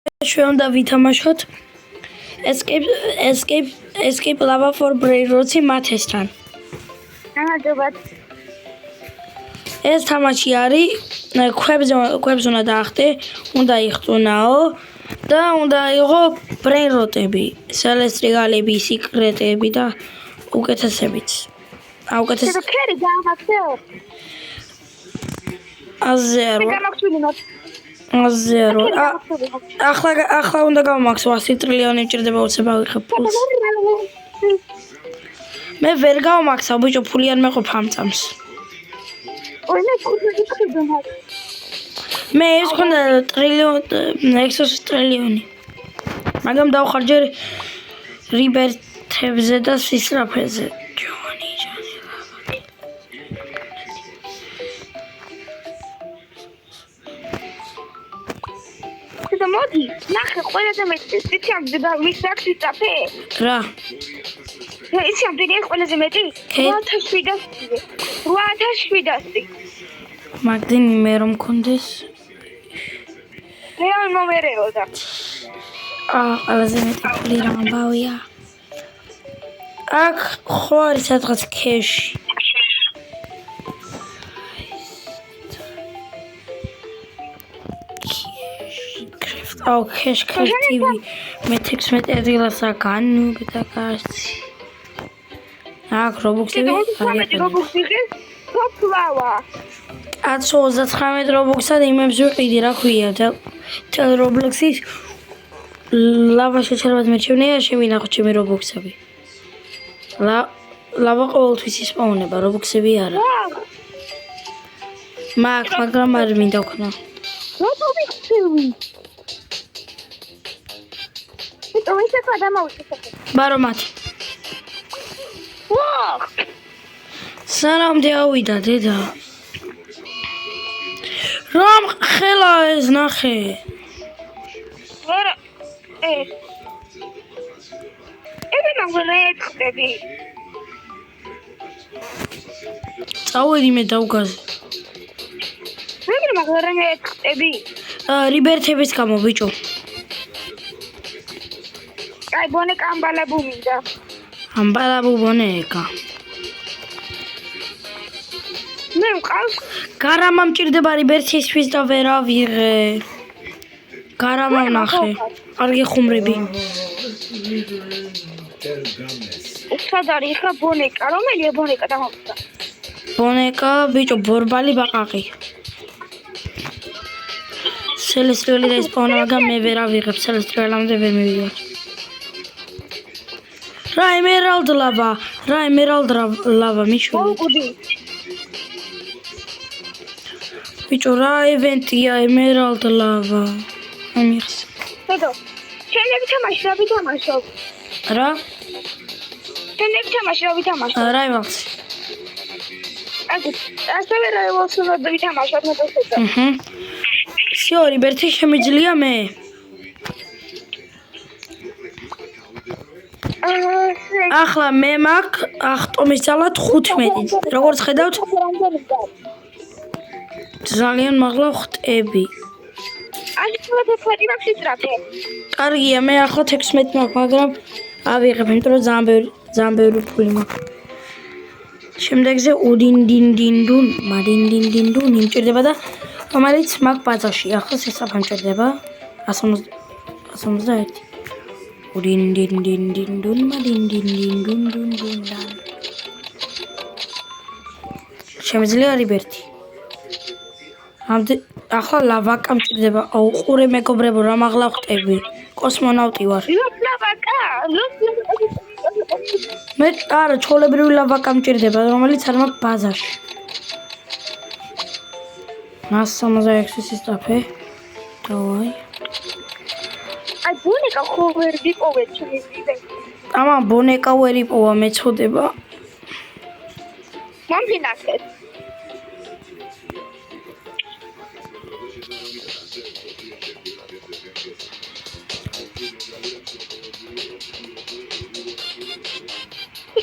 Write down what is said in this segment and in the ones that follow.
ჩვენ უნდა ვითამაშოთ escape lava for brain rot-ი მათესთან. გამარჯობათ. ეს თამაში არის ქვებს უნდა დაახტე, უნდა იხტუნაო და უნდა იყო brain rot-ები, სელესტრიგალები, სიკრეტები და უკეთესებიც. ეს ქერი გამახსეო. აზერო. ახლა უნდა გავმაქსო 100 ტრილიონი მჭირდება უცებ ავიღებ ფულს. მე ვერ გავმაქსავ ბიჭო, ფული არ მეყოფ ამ წამს. მე ეს ხონდა Nexus ტრილიონი. მაგრამ დავხარჯე რიბერთებზე და სისწრაფეზე. მოდი, ნახე, ყველაზე მეტი სიცი და ვისაქსი წაფე. რა? ისი ამდენი ყველაზე მეტი 8700. მაგდენი მე რომ მქონდეს. რეალ ნომერეო და. ყველაზე მეტი ფული რა ამბავია. აქ ხო არის სადღაც ქეში. აუ ქეშ TV მე 16 ადგილასა განუგდა კაცი. აქ რობუქსები არის. რობუქსი თოფლავა. 139 რობუქსად იმებს ვიყიდი რა ქვია და თელ რობლექსის ლავა შეჩერებად მერჩევნია შემინახო ჩემი რობუქსები. ლავა ყოველთვის ისპაუნება, რობუქსები არა. მაგრამ არ მინდა ვქნა. რობუქსები ბარომათი. სანამდე ავიდა დედა. რომ ხელა ეს ნახე. არა. მაგრეთები. წავედი მე დავგაზე. მაგრეთები. რიბერთების გამო ბიჭო. აი ბონეკა ამბალაბუ მინდა. ამბალაბუ ბონეკა. მე მყავს. გარამა მჭირდება რიბერთისთვის და ვერ ავიღე. გარამა ნახე. კარგი ხუმრები. უცად არის ხა ბონეკა, რომელია ბონეკა დამოწდა? ბონეკა ბიჭო ბორბალი ბაყაყი. სელესტრიალი და ისპაუნა, მაგრამ მე ვერ ავიღებ სელესტრიალამდე ვერ მივიდივარ. რა ემერალდ ლავა მიშველი. ბიჭო რა ევენტია ემერალდ ლავა. ამიხს. დედო, შენები თამაში რა ვითამაშო? რა? შენები თამაში რა ვითამაშო? რაივალს. ასევე რაივალს რა ვითამაშო მე დოხედა. всё, რიბერთი შემიძლია მე. ახლა მე მაქვს ახტომის ძალა 15. როგორც ხედავთ? ძალიან მაღლა ხტები. კარგია, მე ახლა 16 მაქვს, მაგრამ ავიღებ, იმიტომ რომ ძალიან ბევრი ფული მაქვს. შემდეგზე უდინდინდინდუნ, მადინდინდინდუნ იმჭირდება და რომელიც მაქვს ბაზაში. ახლა შესაძაფი მჭირდება 151. უდინდინდინდუნ, მადინდინდინდუნ. შემიძლია რიბერთი. ახლა ლავაკა მჭირდება. აუ ყურე მეგობრებო, რა მაღლა ხტები. კოსმონავტი ვარ. ლავაკა. მე არა, ჩოლებრივი ლავაკა მჭირდება, რომელიც არ მაქვს ბაზაში. 166 სისტაფე. დავაი. აი ბონეკა ხო ვერ ვიპოვე ჩემი. ამა ბონეკა ვერ იპოვა, მეწოდება. მომფინახეთ.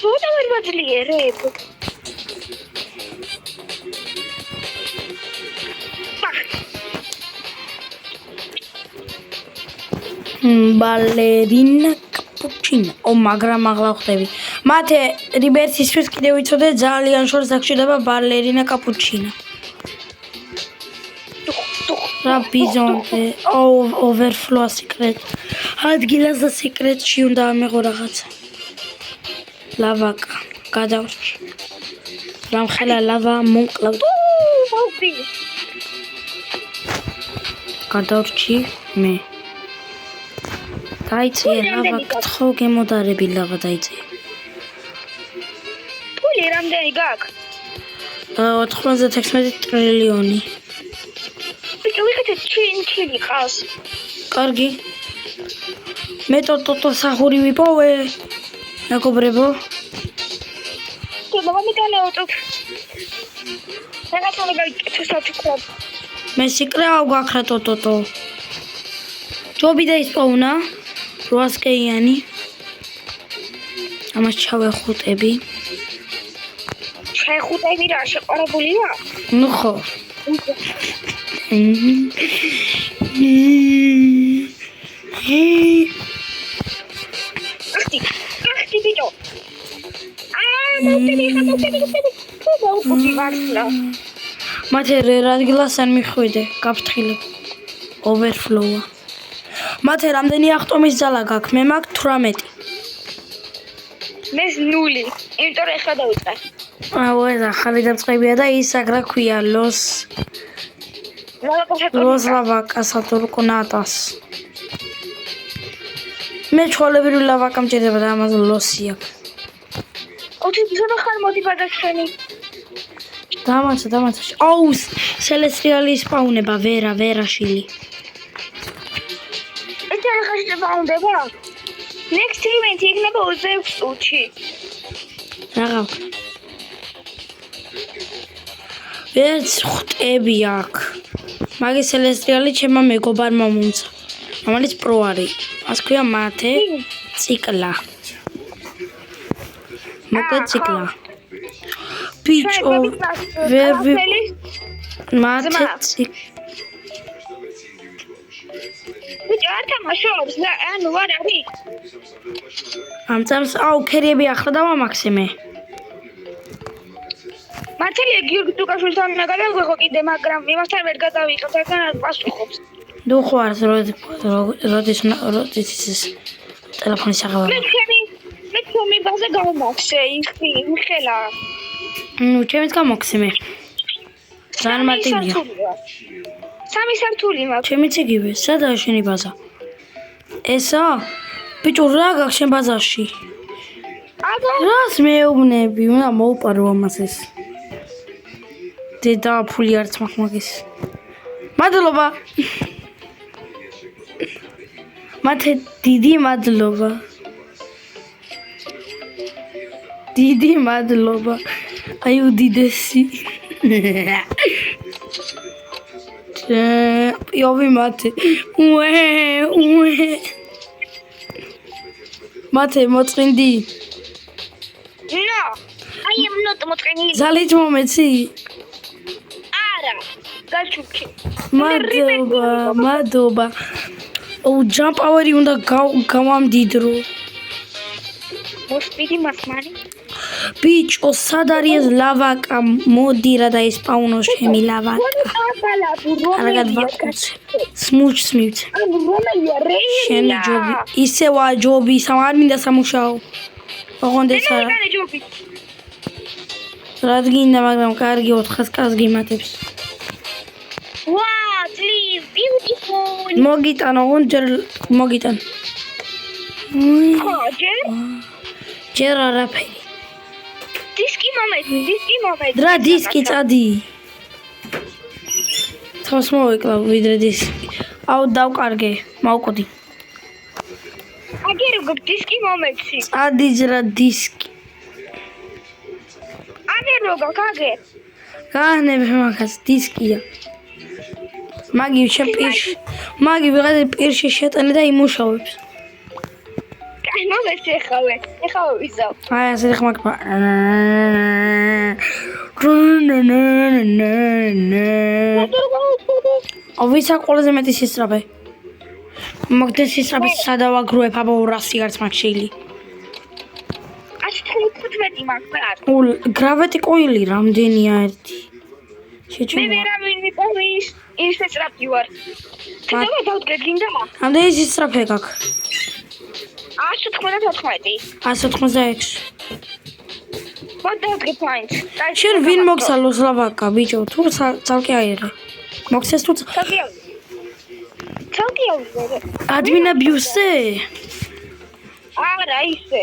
What are we doing? ბალერინა კაპუჩინო. მაგრამ აღლა ხვდები. მათე რიბერსისთვის კიდევ ვიცოდე ძალიან შორს დაგჭირდება ბალერინა კაპუჩინო. რა ბიზონტე, overflow secret. ადგილას და secret-ში უნდა ამეღო რაღაცა. ლავაკა, გადავრჩი. რამხელა ლავა მომკლავდა. გადავრჩი მე. დაიწე ლავა, ხო გემოდარები ლავა დაიწე. ფული რამდენი გაქვს? 96 ტრილიონი. ბიჭო, ვიხეთე ჩინჩილი ყავს. კარგი. მე ტოტო სახური ვიპოვე. მეგობრებო. მამამი განაუწევ. რაღაცა გაიქცე საფიქრად. მე სიკრეავ გაქრა ტოტო. ჯობი დაისპოვნა 800-იანი. ამას ჩავეხუტები. შეხუტები რა შეყარებულია? ნუ ხო. ახტი ბიჭო. მოვტები. თუ მართლა. მათე რადგილას არ მიხვიდე, გაფრთხილებ. overflow-ა. მათე რამდენი ახტომის ძალა გაქვს? მე მაქვს 18. მეც 0. იმიტომ ეხლა დავიწყე. ეს ახალი დაწყებია და ის აგრა ქვია los lavacas atorconatas. მე ჩოლებრივ ლავაკა მჭირდება და ამაზე ლოსი აქვს. ოთი ზონა ხარ მოდი გადაჩვენი. დამაცა. აუ, სელესტრიალი სპაუნება, ვერაშილი. ეს არ ხაშდება უნდება? Next event იქნება 26 წუთში. რაღა. ეს ხვტები აქვს. მაგის სელესტრიალი ჩემმა მეგობარმა მომცა. რომელიც პრო არის. ასე ქვია მათე ციკლა. მოკე ციკლა. ბიჭო, ვერ მათე ციკლა. ბიჭო, არ თამაშობს, ანუ არ არის. ამ წამს ქერიები ახლა დავამაქსე მე. მართალია გიორგი ტუკაშვილთან გადავიღო კიდე, მაგრამ იმასთან ვერ გადავიღებ, რადგან არ პასუხობს. ნუ ხო არის როდის ის ტელეფონის აღება. მე ჩემი ბაზა გავამაქსე, იხელა. ნუ ჩემიც გამოქსე მე. ნორმატივია. 3 სართული მაქვს. ჩემიც იგივე, სადაა შენი ბაზა? ესა? ბიჭო, რა გაქვს შენ ბაზაში? რას მეუბნები, უნდა მოუპარო ამას ეს. დედა ფული არც მაქვს მაგის. მადლობა. მათე დიდი მადლობა. დიდი მადლობა. აი უდიდესი. იოვი მათე. მათე მოწინდი. No. I am not მოწინდი. ზალით მომეცი? არა. გაჩუქი. მადლობა. ჯამპ პავერი უნდა გავამდიდრო. მოსპიდი მასმარი. ბიჭო, სად არის ეს ლავაკა? მოდი რა დაისპაუნო შემი ლავაკა. კარგად ვაკუცე. სმუჩს მივცე. შენი ჯობი. ისევა ჯობი, არ მინდა სამუშაო. ოღონდეს არა. რა გინდა, მაგრამ კარგი 400 კაც გიმატებს. Wow, please, beautiful. მოგიტან, ოღონ ჯერ მოგიტან. ჯერ არაფერი. დისკი მომედი. რა დისკი წადი. თავს მოვეკლავ ვიდრე დისკი. აუ დავკარგე, მოვკოდი. აგერ დისკი მომეცი. წადი რა დისკი. აგერ გაგერ. გაანებ მაგას დისკია. მაგი შეპირში. მაგი ვიღაცა პირში შეტანე და იმუშავებს. კაი მომეცი ეხავე ვიზავ. აი ასე ხმაკ. ვისა ყველაზე მეტი სისწრაფე? მოგდეს ისწრაფე სადავაგროებ აბა 200 არც მაგ შეილი. 115 მაქვს ბრატ. გრავეტი კოილი რამდენია ერთი? მე შეჩვენა. ვერავინ ვიყავი ის ეწრაფი ვარ. თვითონ დავდგე გინდა? რამდენი ისწრაფე გაქვს? 194. 186. დავდგე ფაინც. შენ ვინ მოგსალოს ლავაკა ბიჭო თუ ცალკე აიღე. მოგცეს თუ ცალკე ავიღე. ადმინა ბიუსზე? არა ისე.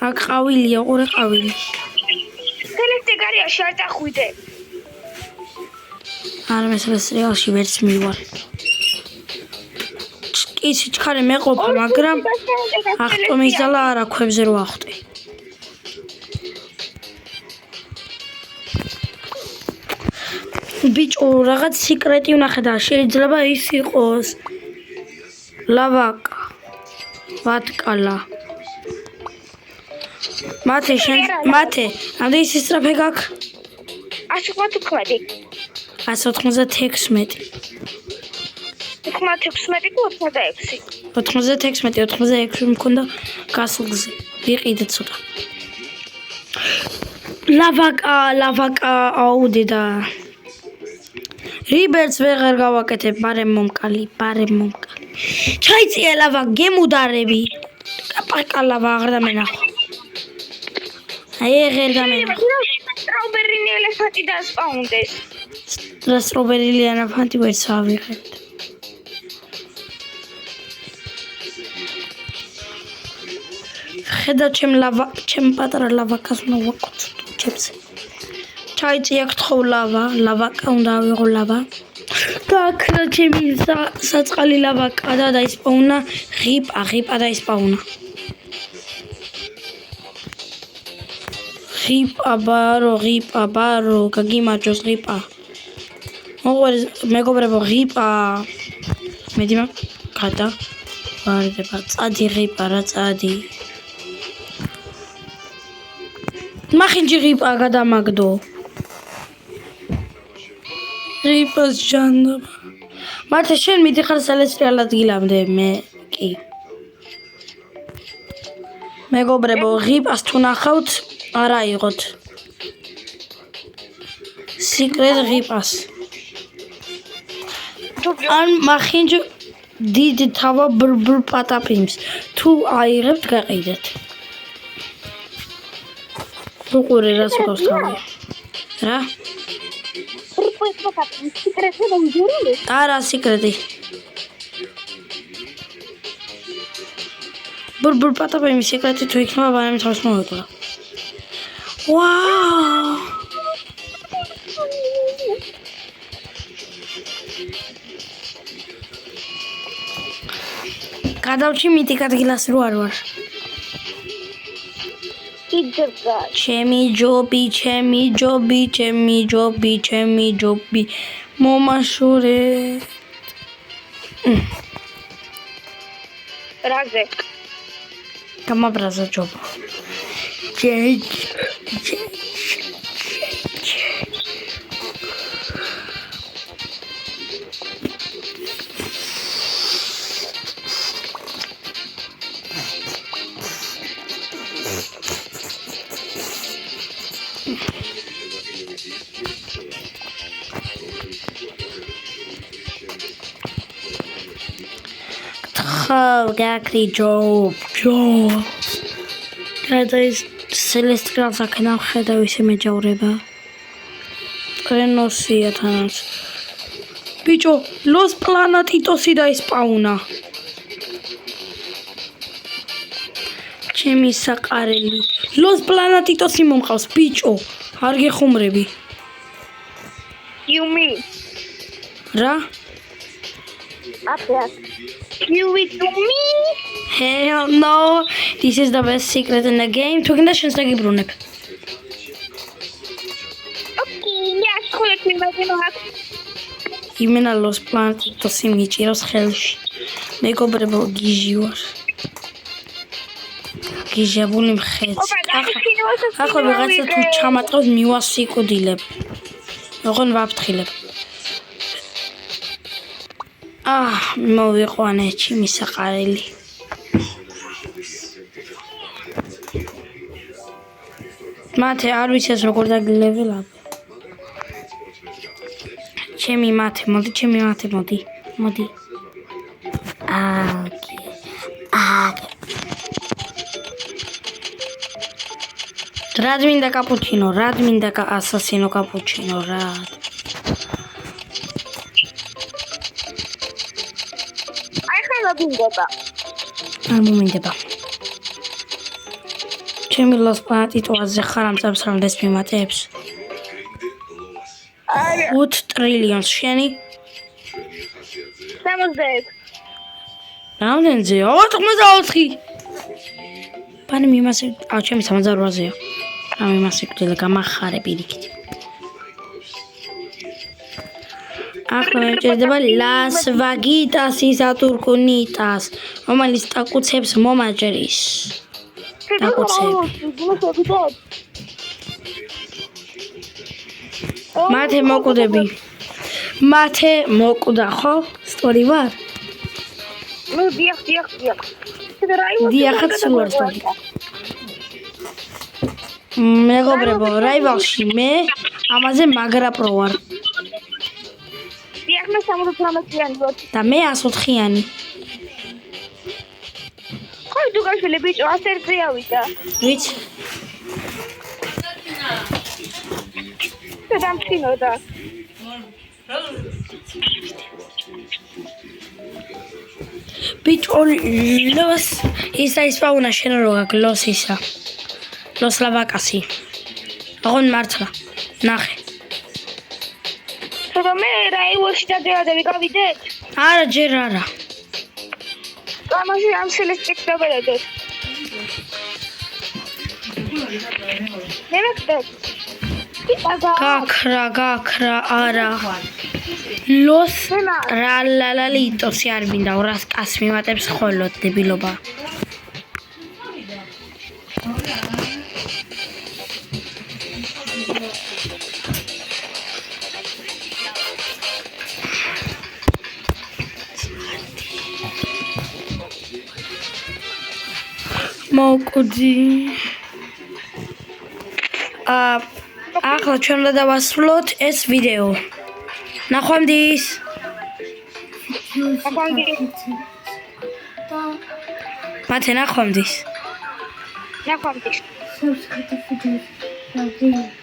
აქ ყავილია, ორი ყავილი. სელექტე გარია შარტახვიდე. არა მესმის რეალში ვერც მივარ. ისი ჩქარე მეყოფა, მაგრამ ახტო მიზალა არა ქვებზე რო ახტე. ბიჭო, რაღაც სიკრეტი ვნახე და შეიძლება ის იყოს. ლავაკა. ვატკალა. მათე, ამდენი სისწრაფე გაქვს? 115. 196. 96 თუ 86. 96, 86 მქონდა გასულზე. ვიყიდე ცოტა. ლავაკა, აუ დედა. რიბერტს ვეღარ გავაკეთებ, ბარემ მომკალი. ჩაიწია ლავაკ, გემუდარები. პაკალავა აღარ დამენახო. აი ღერ დამენახო. სტრაუბერინი ელეფანტი დასპაუნდეს. სტრაუბერილი ელეფანტი ვერც ავიღებთ. ხედავ ჩემ პატარა ლავაკას უნდა ვაკოცო ჩემზე. ჩაიწია გთხოვ ლავაკა უნდა ავიღო ლავა. გაქრა ჩემი საწყალი ლავაკა და დაისპაუნა ღიპა დაისპაუნა. ღიპა ბარო გაგიმარჯოს ღიპა. მეგობრებო ღიპა. მედიმა გადა ვარდება წადი ღიპა რა წადი. მახინჯი ღიპა გადამაგდო. ღიპას ჯანდაბა. მართლა შენ მიდიხარ სელესტრიალ ადგილამდე მე კი. მეგობრებო ღიპას თუ ნახავთ არ აიღოთ. სიკრეტ ღიპას. ან მახინჯი დიდ თავა ბრბ პატაპიმს. თუ აიღებთ გაყიდეთ. უყურე რას უკავს თავი. რა? არა სიკრეტი. ბრბ პატაპიმის სიკრეტი თუ იქნება ბანემ თავს მოვეკლა. ვაუ! გადავჩი მითიკ ადგილას რო არ ვარ. ჩემი ჯობი მომაშორე. რაზე? გამაბრაზა ჯობ. გაკრი ჯობ. და ის სელესტრიალს აქედან ხედავ ისე მეჯავრება. რენოსია თანაც. ბიჭო, ლოს პლანეტიტოსი დაისპაუნა. ჩემი საყარელი. ლოს პლანეტიტოსი მომყავს, ბიჭო. არ გეხუმრები. You me. რა? Apia. You with me? Hell no. This is the best secret in the game. თუ გინდა შენს დაგიბრუნებ. Okay, я სკოლეთ მიმაგინოთ. იმენა ლოს პლანეტიტოსი მიჭირავს ხელში. მეგობრებო გიჟი ვარ. გიჟებული მხეც. ახლა ვიღაცა თუ ჩამატყავს მივასიკოდილებ. ოღონ ვაფრთხილებ. მოვიყვანე ჩემი საყარელი. მათე არ ვიცი ეს როგორ დაგლეველა. ჩემი მათე მოდი. მოდი. რად მინდა კაპუჩინო, რად მინდა ასასინო კაპუჩინო, რად. აი ხალა მინდება. არ მომინდება. ჩემი ლოს პატიტოაზე ხარ ამწებს რომ დეს მიმატებს. 5 ტრილიონს შენი 70. რამდენზე? 84. პანი მიმასე, ჩემი 68-ზეა. მიმასე კდილა გამახარე პირიქით. ახლა მეჭირდება ლას ვაგიტასის ატურკუნიტას, რომელიც ტაკუცებს მომაჯრის. მათე მოკვდები. მათე მოკვდა ხო? სტორი ვარ? ნუ დიახ. დიახაც სულ არ სტორი. მეგობრებო, რაივალში მე ამაზე მაგრა პრო ვარ. დიახ მე 78-იანი ვარ. და მე 104-იანი. ხოი დუგაშვილი ბიჭო 101-ზე ავიდა. ვიცი. დამჩინოდა. ბიჭო ლოს ისა ისპაუნა შენ რო გაკლოს ისა. ლოს ლავაკასი. აღონ მართლა. ნახე. ხოდა მე რაივალში დადევადები გავიდეთ? არა ჯერ არა. ამაში ამ სელესტიკს დავერადოთ. ნემექდეთ. გაქრა არა. ლოს რალალალიტოსი არ მინდა 200 კას მიმატებს ხოლოდ დებილობა. მოკვდი. ახლა ჩვენ უნდა დავასრულოთ ეს ვიდეო. ნახვამდის. მათე ნახვამდის. ნახვამდის. Subscribe to the video.